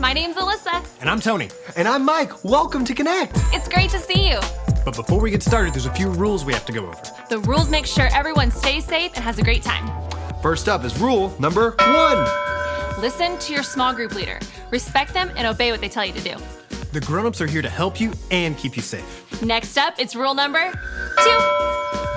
my name's Alyssa. And I'm Tony. And I'm Mike. Welcome to Connect. It's great to see you. But before we get started, there's a few rules we have to go over. The rules make sure everyone stays safe and has a great time. First up is rule number 1. Listen to your small group leader. Respect them and obey what they tell you to do. The grown-ups are here to help you and keep you safe. Next up, it's rule number 2.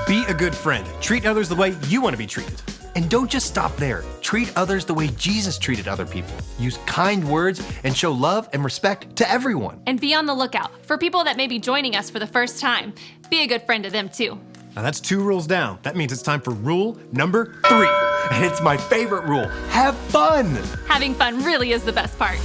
Be a good friend. Treat others the way you want to be treated. And don't just stop there. Treat others the way Jesus treated other people. Use kind words and show love and respect to everyone. And be on the lookout for people that may be joining us for the first time. Be a good friend to them too. Now that's 2 rules down. That means it's time for rule number 3. And it's my favorite rule. Have fun. Having fun really is the best part.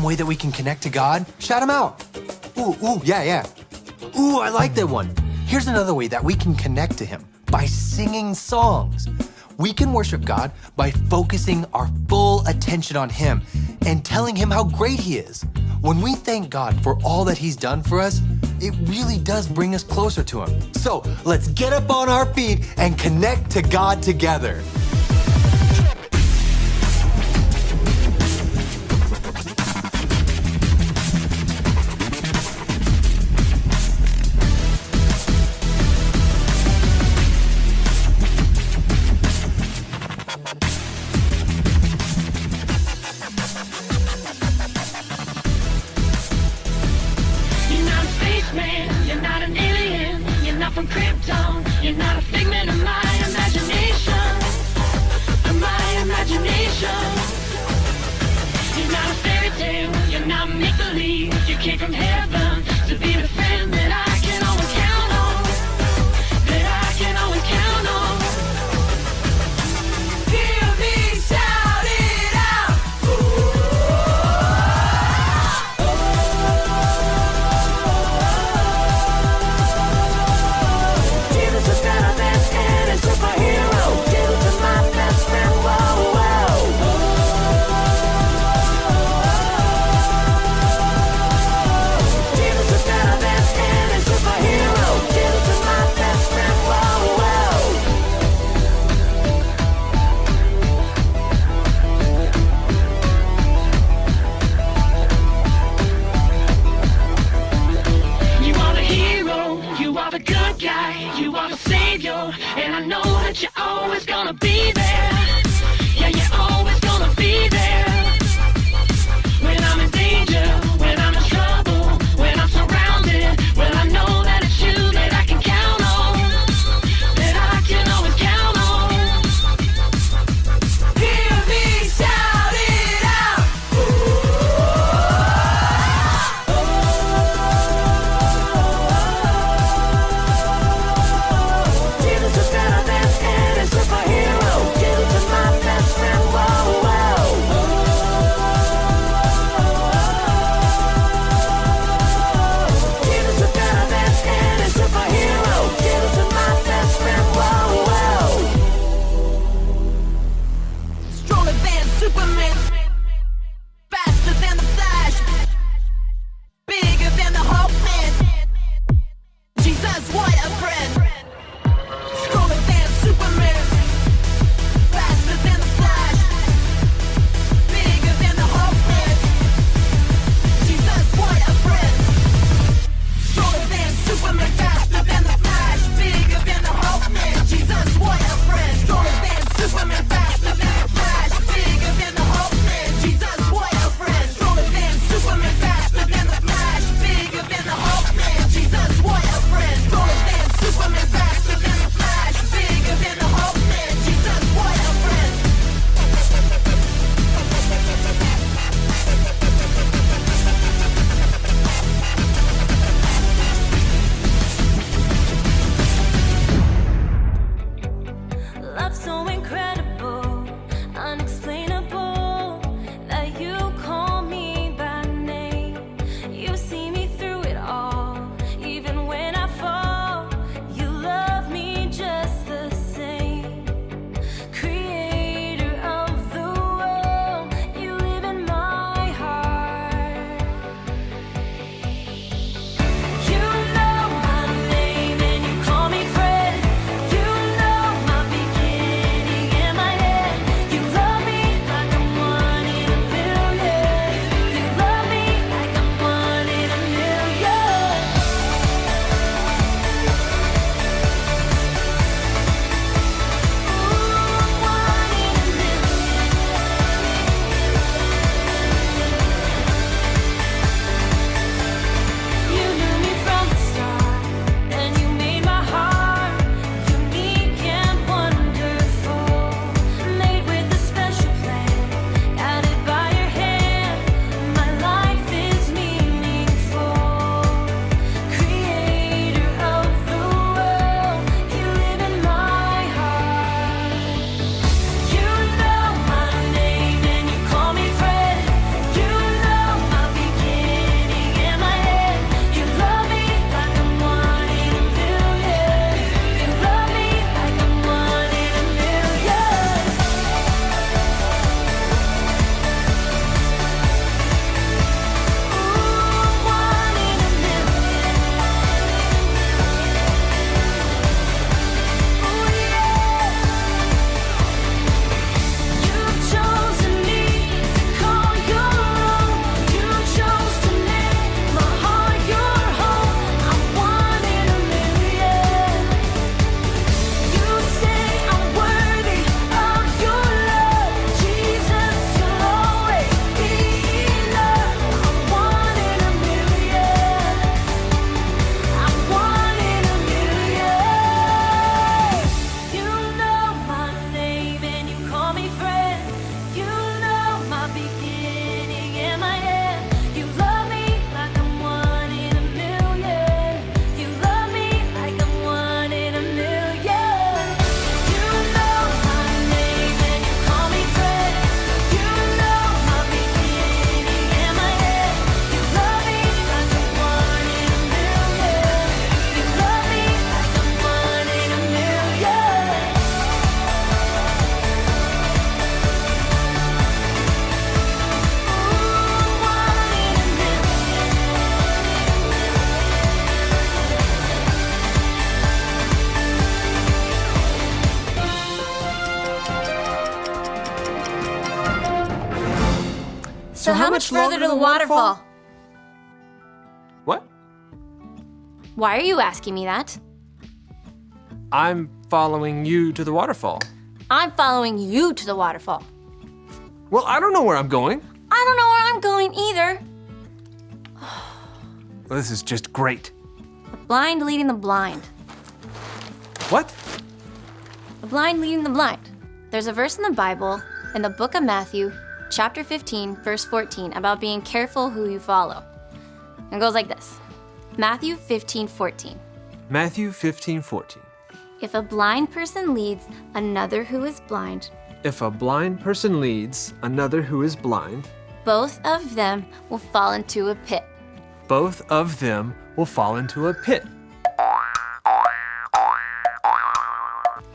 Way that we can connect to God? Shout them out. Ooh, yeah. Ooh, I like that one. Here's another way that we can connect to Him. by singing songs. We can worship God by focusing our full attention on Him and telling Him how great He is. When we thank God for all that He's done for us, it really does bring us closer to Him. So let's get up on our feet and connect to God together. From Krypton, you're not a figment of my imagination. So how much further to the waterfall? What? Why are you asking me that? I'm following you to the waterfall. I'm following you to the waterfall. Well, I don't know where I'm going. I don't know where I'm going either. Well, this is just great. The blind leading the blind. What? The blind leading the blind. There's a verse in the Bible, in the book of Matthew, chapter 15, verse 14, about being careful who you follow. It goes like this. Matthew 15:14. Matthew 15:14. If a blind person leads another who is blind, If a blind person leads another who is blind, both of them will fall into a pit. both of them will fall into a pit.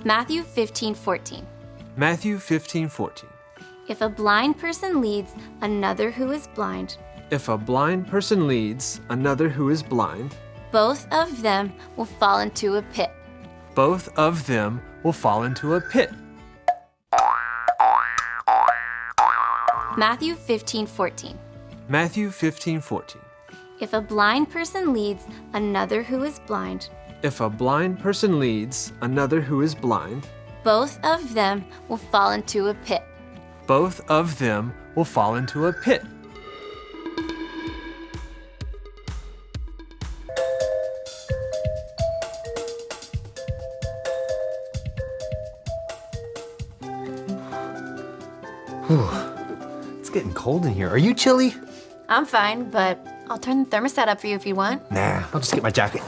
Matthew 15:14. Matthew 15:14. If a blind person leads another who is blind, If a blind person leads another who is blind, both of them will fall into a pit. both of them will fall into a pit. Matthew 15:14. Matthew 15:14. If a blind person leads another who is blind, If a blind person leads another who is blind, both of them will fall into a pit. both of them will fall into a pit. It's getting cold in here. Are you chilly? I'm fine, but I'll turn the thermostat up for you if you want. Nah, I'll just get my jacket.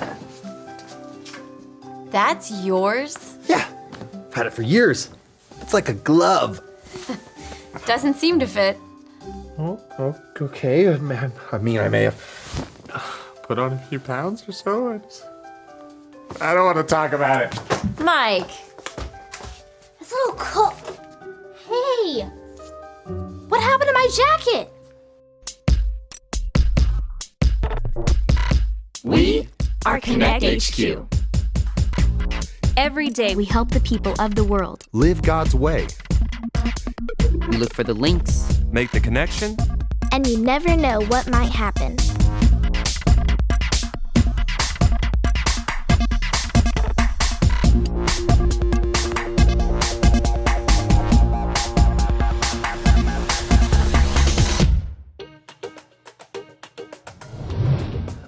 That's yours? Yeah, I've had it for years. It's like a glove. Doesn't seem to fit. Oh, okay. I mean, I may have put on a few pounds or so. I don't want to talk about it. Mike! It's a little cold. Hey! What happened to my jacket? We are Connect HQ. Every day we help the people of the world. Live God's way. We look for the links. Make the connection. And you never know what might happen.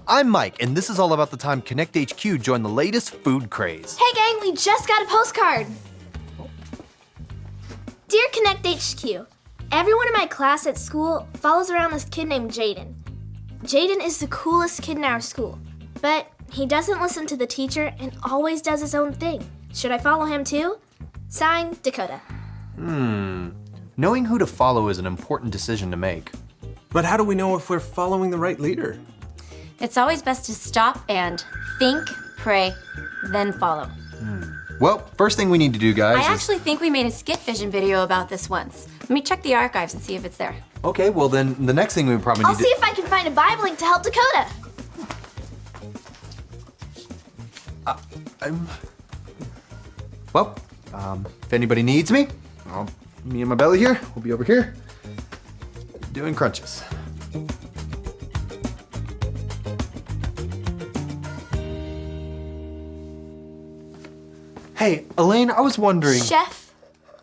I'm Mike, and this is all about the time Connect HQ joined the latest food craze. Hey gang, we just got a postcard. Dear Connect HQ, everyone in my class at school follows around this kid named Jaden. Jaden is the coolest kid in our school, but he doesn't listen to the teacher and always does his own thing. Should I follow him too? Signed, Dakota. Knowing who to follow is an important decision to make. But how do we know if we're following the right leader? It's always best to stop and think, pray, then follow. Well, first thing we need to do, guys, I is... actually think we made a Skit Vision video about this once. Let me check the archives and see if it's there. Okay, well then, the next thing we probably I'll need see if I can find a Bible link to help Dakota. Well, if anybody needs me, me and my belly here, we'll be over here doing crunches. Hey, Elaine, I was wondering... Chef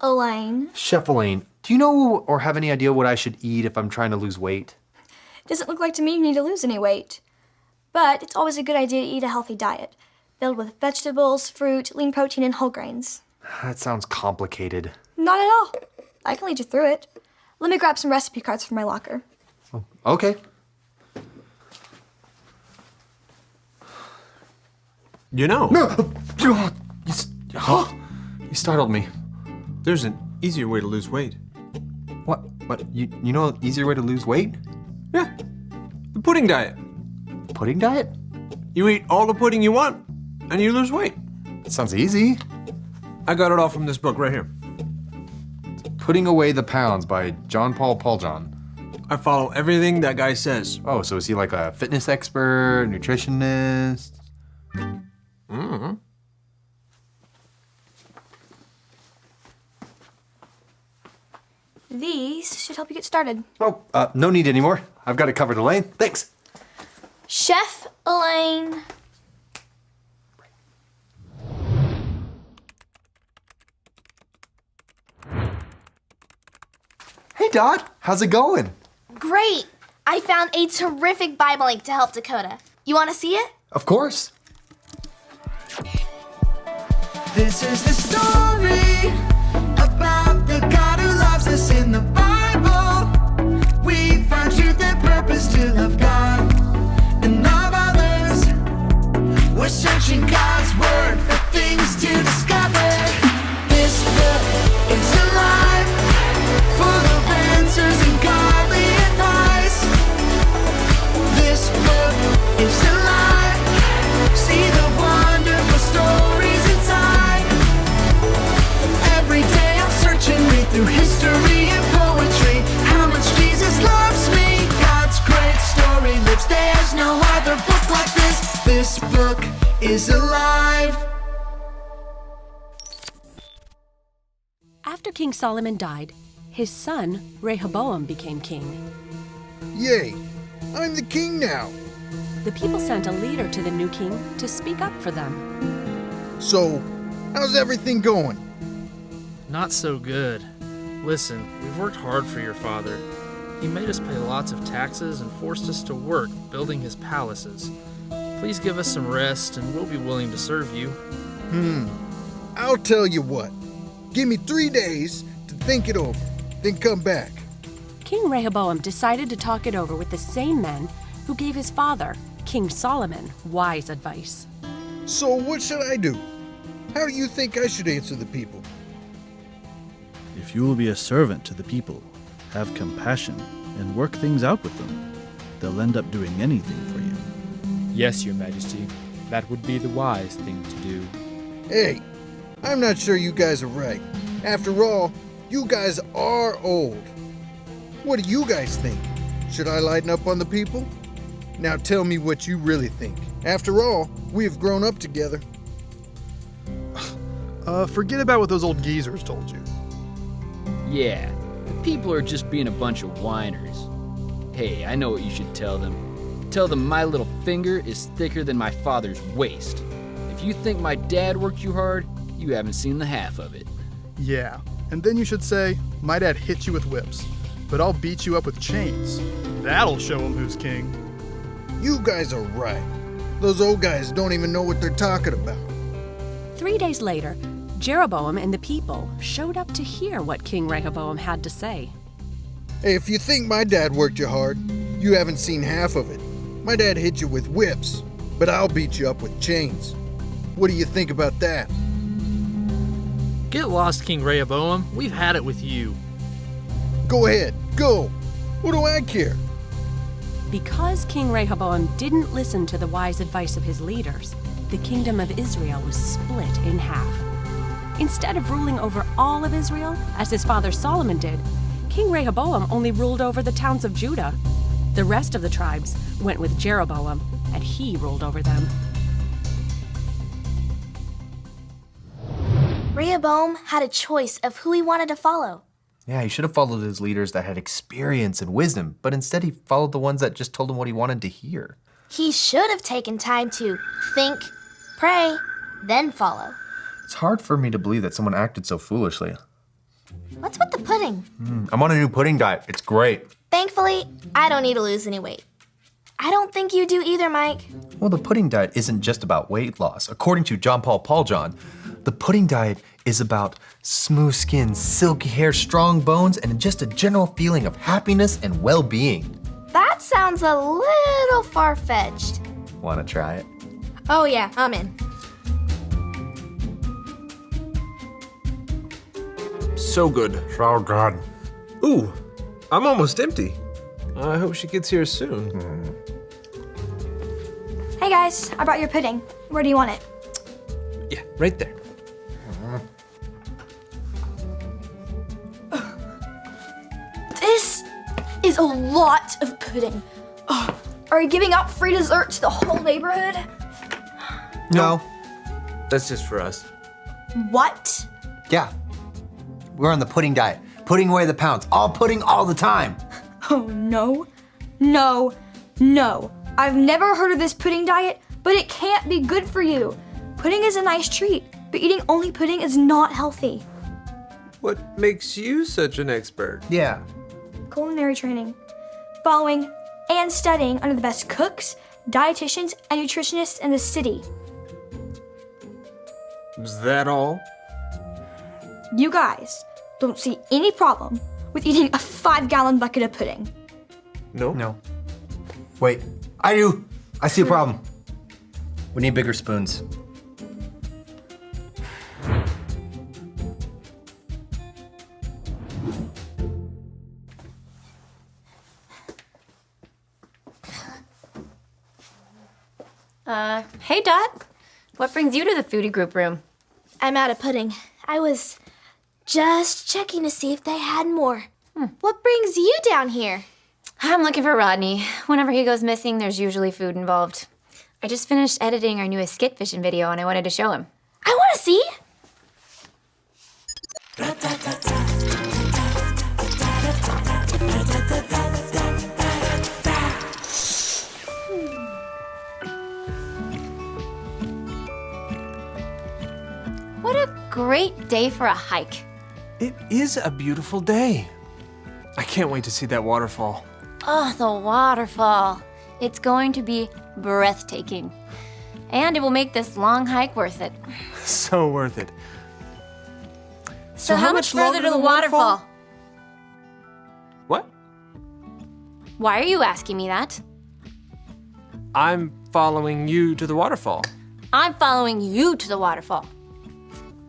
Elaine. Chef Elaine, do you know or have any idea what I should eat if I'm trying to lose weight? Doesn't look like to me you need to lose any weight. But it's always a good idea to eat a healthy diet, filled with vegetables, fruit, lean protein, and whole grains. That sounds complicated. Not at all. I can lead you through it. Let me grab some recipe cards from my locker. Okay. You know, No! You startled me. there's an easier way to lose weight. What? You know an easier way to lose weight? Yeah, the pudding diet. Pudding diet? You eat all the pudding you want, and you lose weight. Sounds easy. I got it all from this book right here. Putting Away the Pounds by John Paul Pauljohn. I follow everything that guy says. Oh, so is he like a fitness expert, nutritionist? These should help you get started. Oh, no need anymore. I've got it covered, Elaine. Thanks. Chef Elaine. Hey, Dot. How's it going? Great! I found a terrific Bible link to help Dakota. You want to see it? Of course. This is the story about the God who loves us in the Bible. We find truth and purpose to love God and love others. We're searching God's word for things to discover. This book is alive, full of answers and godly advice. This book is alive. See the wonderful stories inside. Every day I'm searching, read through history and poetry. How much Jesus loves me. God's great story lives. There's no other book like this. This book is alive. After King Solomon died, his son Rehoboam became king. Yay! I'm the king now. The people sent a leader to the new king to speak up for them. So, how's everything going? Not so good. Listen, we've worked hard for your father. He made us pay lots of taxes and forced us to work building his palaces. Please give us some rest and we'll be willing to serve you. I'll tell you what. Give me 3 days to think it over, then come back. King Rehoboam decided to talk it over with the same men who gave his father, King Solomon, wise advice. So what should I do? How do you think I should answer the people? If you will be a servant to the people, have compassion, and work things out with them, they'll end up doing anything for you. Yes, Your Majesty. That would be the wise thing to do. Hey, I'm not sure you guys are right. After all, you guys are old. What do you guys think? Should I lighten up on the people? Now tell me what you really think. After all, we have grown up together. Forget about what those old geezers told you. Yeah, the people are just being a bunch of whiners. Hey, I know what you should tell them. Tell them my little finger is thicker than my father's waist. If you think my dad worked you hard, you haven't seen the half of it. Yeah, and then you should say, my dad hit you with whips, but I'll beat you up with chains. That'll show him who's king. You guys are right. Those old guys don't even know what they're talking about. 3 days later, Jeroboam and the people showed up to hear what King Rehoboam had to say. Hey, if you think my dad worked you hard, you haven't seen half of it. My dad hit you with whips, but I'll beat you up with chains. What do you think about that? Get lost, King Rehoboam. We've had it with you. Go ahead, go. What do I care? Because King Rehoboam didn't listen to the wise advice of his leaders, the kingdom of Israel was split in half. Instead of ruling over all of Israel, as his father Solomon did, King Rehoboam only ruled over the towns of Judah. The rest of the tribes went with Jeroboam, and he ruled over them. Rehoboam had a choice of who he wanted to follow. Yeah, he should have followed his leaders that had experience and wisdom, but instead he followed the ones that just told him what he wanted to hear. He should have taken time to think, pray, then follow. It's hard for me to believe that someone acted so foolishly. What's with the pudding? I'm on a new pudding diet. It's great. Thankfully, I don't need to lose any weight. I don't think you do either, Mike. Well, the pudding diet isn't just about weight loss. According to John Paul John, the pudding diet is about smooth skin, silky hair, strong bones, and just a general feeling of happiness and well-being. That sounds a little far-fetched. Want to try it? Oh yeah, I'm in. So good. Oh, God. Ooh, I'm almost empty. I hope she gets here soon. Hey guys, I brought your pudding. Where do you want it? Yeah, right there. This is a lot of pudding. Oh, are you giving out free dessert to the whole neighborhood? No. That's just for us. What? Yeah. We're on the pudding diet. putting away the pounds, all pudding all the time. Oh, no, no, no. I've never heard of this pudding diet, but it can't be good for you. Pudding is a nice treat, but eating only pudding is not healthy. What makes you such an expert? Yeah. Culinary training. Following and studying under the best cooks, dietitians, and nutritionists in the city. Is that all? You guys don't see any problem with eating a 5-gallon bucket of pudding. No. No. Wait, I do. I see a problem. We need bigger spoons. Hey Dot, what brings you to the foodie group room? I'm out of pudding. I was just checking to see if they had more. What brings you down here? I'm looking for Rodney. Whenever he goes missing, there's usually food involved. I just finished editing our newest skit fishing video and I wanted to show him. I want to see. What a great day for a hike. It is a beautiful day. I can't wait to see that waterfall. Oh, the waterfall. It's going to be breathtaking. And it will make this long hike worth it. So worth it. So how much further to the waterfall? What? Why are you asking me that? I'm following you to the waterfall. I'm following you to the waterfall.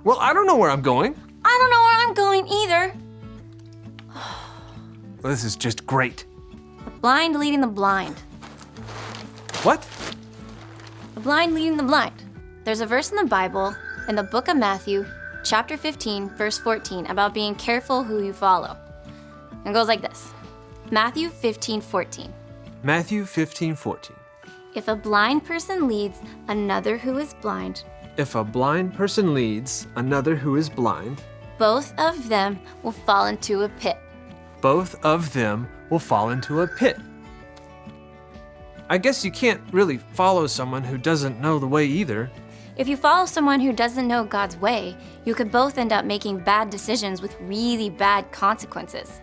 Well, I don't know where I'm going. I don't know where I'm going either. Well, this is just great. The blind leading the blind. What? The blind leading the blind. There's a verse in the Bible, in the book of Matthew, chapter 15, verse 14, about being careful who you follow. It goes like this. Matthew 15:14. Matthew 15:14. If a blind person leads another who is blind, If a blind person leads another who is blind, both of them will fall into a pit. both of them will fall into a pit. I guess you can't really follow someone who doesn't know the way either. If you follow someone who doesn't know God's way, you could both end up making bad decisions with really bad consequences.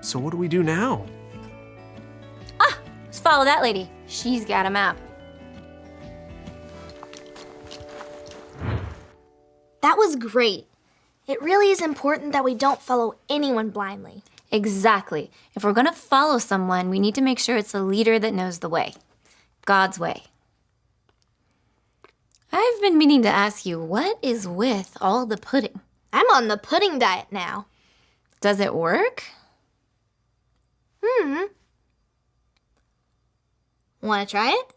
So what do we do now? Let's follow that lady. She's got a map. That was great. It really is important that we don't follow anyone blindly. Exactly. If we're going to follow someone, we need to make sure it's a leader that knows the way. God's way. I've been meaning to ask you, what is with all the pudding? I'm on the pudding diet now. Does it work? Want to try it?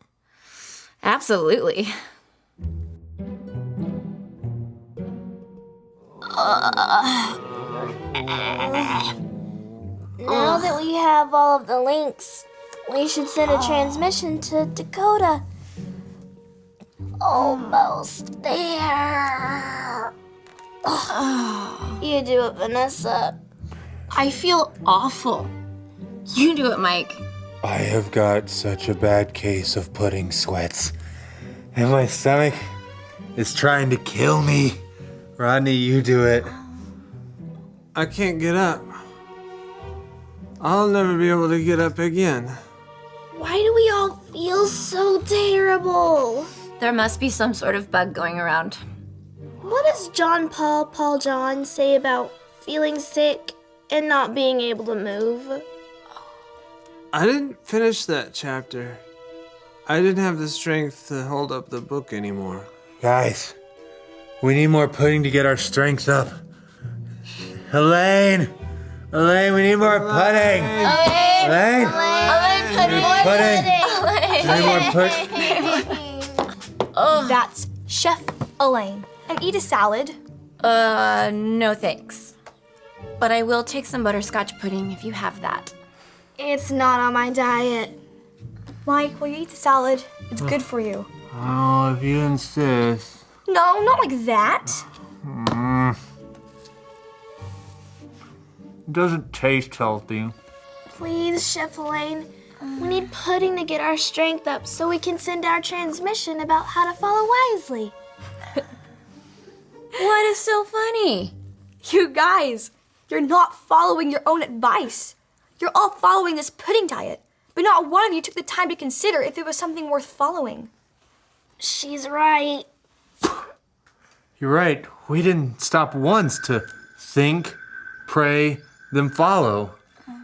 Absolutely. Now that we have all of the links, we should send a transmission to Dakota. Almost there. You do it, Vanessa. I feel awful. You do it, Mike. I have got such a bad case of pudding sweats, and my stomach is trying to kill me. Rodney, you do it. I can't get up. I'll never be able to get up again. Why do we all feel so terrible? There must be some sort of bug going around. What does Paul John say about feeling sick and not being able to move? I didn't finish that chapter. I didn't have the strength to hold up the book anymore. Guys, we need more pudding to get our strength up. Elaine, we need more pudding. Elaine, That's Chef Elaine. And eat a salad. No thanks. But I will take some butterscotch pudding if you have that. It's not on my diet. Mike, will you eat the salad? It's good for you. Oh, if you insist. No, not like that. It doesn't taste healthy. Please, Chef Elaine. We need pudding to get our strength up so we can send our transmission about how to follow wisely. What is so funny? You guys, you're not following your own advice. You're all following this pudding diet, but not one of you took the time to consider if it was something worth following. She's right. You're right. We didn't stop once to think, pray, then follow.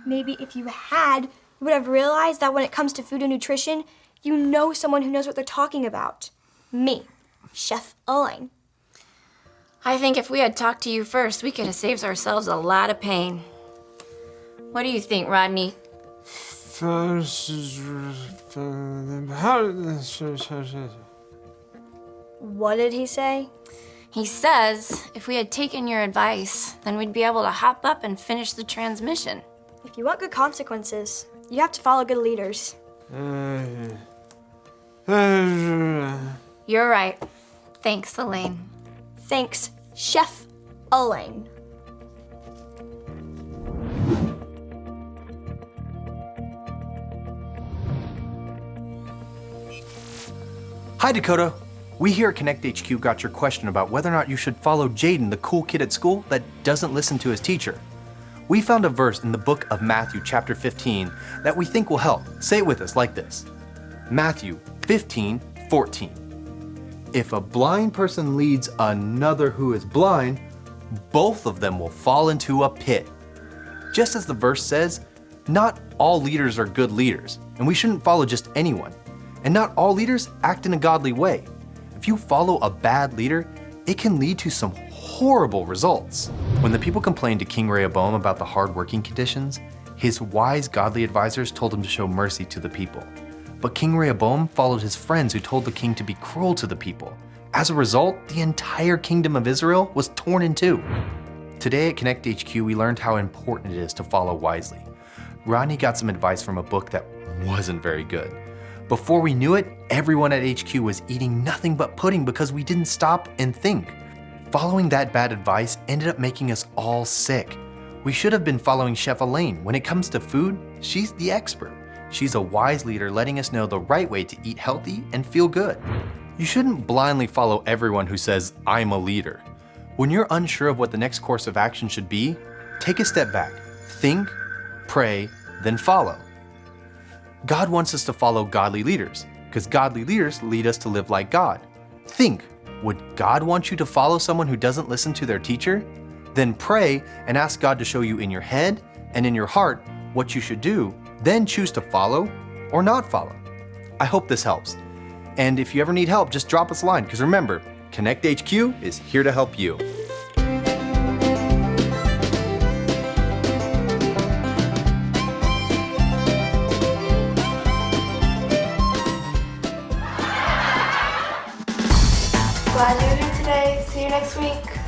Maybe if you had, you would have realized that when it comes to food and nutrition, you know someone who knows what they're talking about. Me, Chef Elaine. I think if we had talked to you first, we could have saved ourselves a lot of pain. What do you think, Rodney? What did he say? He says if we had taken your advice, then we'd be able to hop up and finish the transmission. If you want good consequences, you have to follow good leaders. You're right. Thanks, Elaine. Thanks, Chef Elaine. Hi, Dakota. We here at Connect HQ got your question about whether or not you should follow Jaden, the cool kid at school that doesn't listen to his teacher. We found a verse in the book of Matthew, chapter 15, that we think will help. Say it with us like this. Matthew 15:14. If a blind person leads another who is blind, both of them will fall into a pit. Just as the verse says, not all leaders are good leaders, and we shouldn't follow just anyone. And not all leaders act in a godly way. If you follow a bad leader, it can lead to some horrible results. When the people complained to King Rehoboam about the hard working conditions, his wise godly advisors told him to show mercy to the people. But King Rehoboam followed his friends who told the king to be cruel to the people. As a result, the entire kingdom of Israel was torn in two. Today at Connect HQ, we learned how important it is to follow wisely. Rodney got some advice from a book that wasn't very good. Before we knew it, everyone at HQ was eating nothing but pudding because we didn't stop and think. Following that bad advice ended up making us all sick. We should have been following Chef Elaine. When it comes to food, she's the expert. She's a wise leader letting us know the right way to eat healthy and feel good. You shouldn't blindly follow everyone who says, I'm a leader. When you're unsure of what the next course of action should be, take a step back, think, pray, then follow. God wants us to follow godly leaders, because godly leaders lead us to live like God. Think, would God want you to follow someone who doesn't listen to their teacher? Then pray and ask God to show you in your head and in your heart what you should do, then choose to follow or not follow. I hope this helps. And if you ever need help, just drop us a line, because remember, Connect HQ is here to help you. Glad you're here today. See you next week.